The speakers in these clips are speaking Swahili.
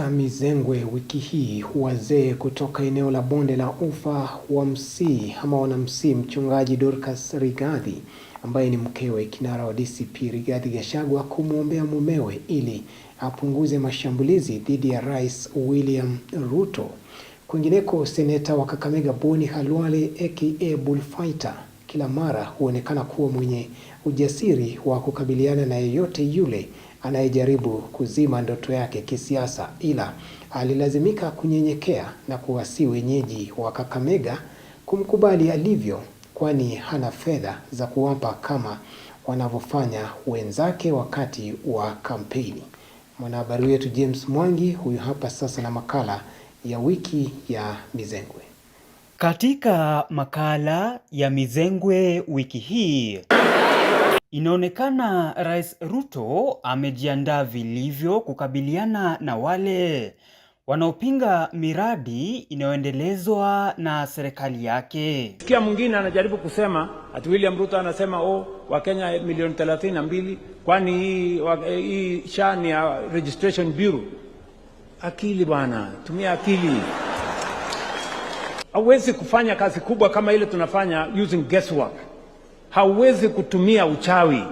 Katika mizengwe wiki hii, wazee kutoka eneo la bonde la ufa wa Msii ama wana Msii, mchungaji Dorcas Rigathi ambaye ni mkewe kinara wa DCP Rigathi Gachagua kumwombea mumewe ili apunguze mashambulizi dhidi ya Rais William Ruto. Kwingineko, seneta wa Kakamega Boni Khalwale aka Bullfighter kila mara huonekana kuwa mwenye ujasiri wa kukabiliana na yeyote yule anayejaribu kuzima ndoto yake kisiasa, ila alilazimika kunyenyekea na kuwasihi wenyeji wa Kakamega kumkubali alivyo, kwani hana fedha za kuwapa kama wanavyofanya wenzake wakati wa kampeni. Mwanahabari wetu James Mwangi huyu hapa sasa na makala ya wiki ya mizengwe. Katika makala ya mizengwe wiki hii, inaonekana Rais Ruto amejiandaa vilivyo kukabiliana na wale wanaopinga miradi inayoendelezwa na serikali yake. Sikia mwingine anajaribu kusema ati William Ruto anasema Wakenya milioni 32 kwani hii SHA ni ya Registration Bureau. Akili bwana, tumia akili. Hauwezi kufanya kazi kubwa kama ile tunafanya using guesswork. Hauwezi kutumia uchawi.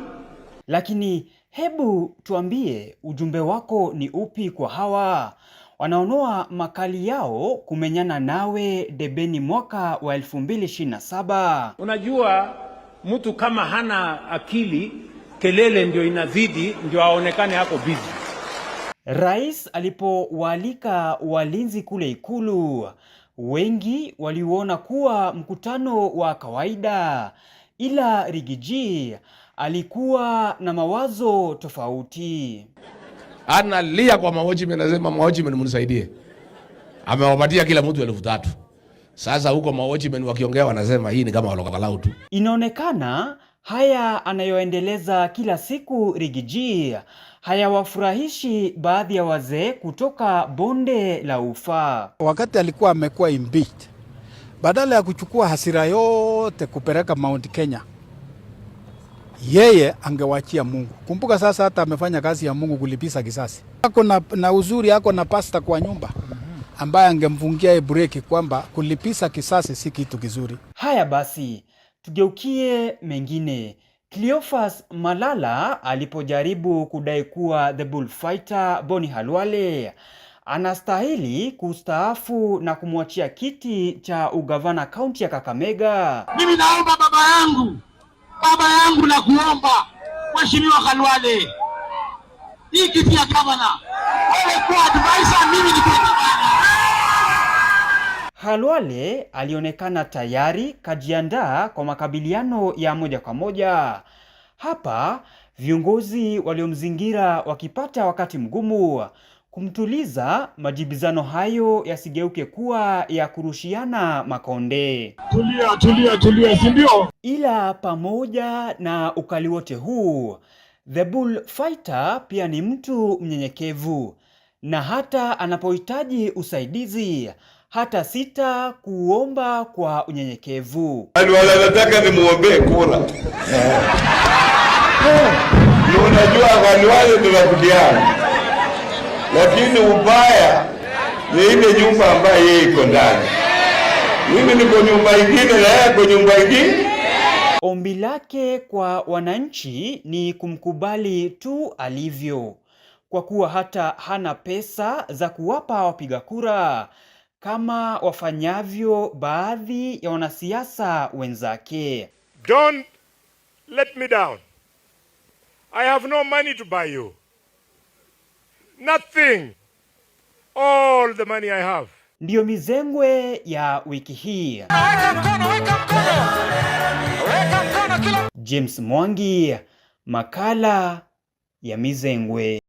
Lakini hebu tuambie, ujumbe wako ni upi kwa hawa wanaonoa makali yao kumenyana nawe debeni mwaka wa 2027? Unajua, mtu kama hana akili, kelele ndio inazidi, ndio aonekane hapo busy. Rais alipowaalika walinzi kule Ikulu, wengi waliuona kuwa mkutano wa kawaida, ila Rigiji alikuwa na mawazo tofauti. Analia kwa mahojimen, anasema mahojimen mnisaidie. Amewapatia kila mtu 3,000. Sasa huko mahojimen wakiongea wanasema hii ni kama walokalau tu. Inaonekana haya anayoendeleza kila siku Rigiji hayawafurahishi baadhi ya wazee kutoka bonde la ufa. Wakati alikuwa amekuwa impeached, badala ya kuchukua hasira yote kupeleka Mount Kenya, yeye angewachia Mungu. Kumbuka sasa hata amefanya kazi ya Mungu kulipiza kisasi. Ako na uzuri, ako na pasta kwa nyumba ambaye angemfungia breki kwamba kulipiza kisasi si kitu kizuri. Haya basi, tugeukie mengine. Cleophas Malala alipojaribu kudai kuwa the bullfighter Boni Khalwale anastahili kustaafu na kumwachia kiti cha ugavana kaunti ya Kakamega. Mimi naomba baba yangu na kuomba Mheshimiwa Khalwale, hii kiti ya gavana wewe kwa advisor, mimi ni gavana. Khalwale alionekana tayari kajiandaa kwa makabiliano ya moja kwa moja. Hapa viongozi waliomzingira wakipata wakati mgumu kumtuliza, majibizano hayo yasigeuke kuwa ya kurushiana makonde. Tulia, si ndio? Ila pamoja na ukali wote huu, the bullfighter pia ni mtu mnyenyekevu, na hata anapohitaji usaidizi hata sita kuomba kwa unyenyekevu. Wala nataka nimuombee kura. Unajua Khalwale tunakudiana. Lakini ubaya ni ile nyumba ambayo yeye iko ndani. Mimi niko nyumba ingine na yeye kwa nyumba ingine. Ombi lake kwa wananchi ni kumkubali tu alivyo, kwa kuwa hata hana pesa za kuwapa wapiga kura kama wafanyavyo baadhi ya wanasiasa wenzake. Don't let me down. I have no money to buy you. Nothing. All the money I have. Ndiyo mizengwe ya wiki hii. James Mwangi, makala ya mizengwe.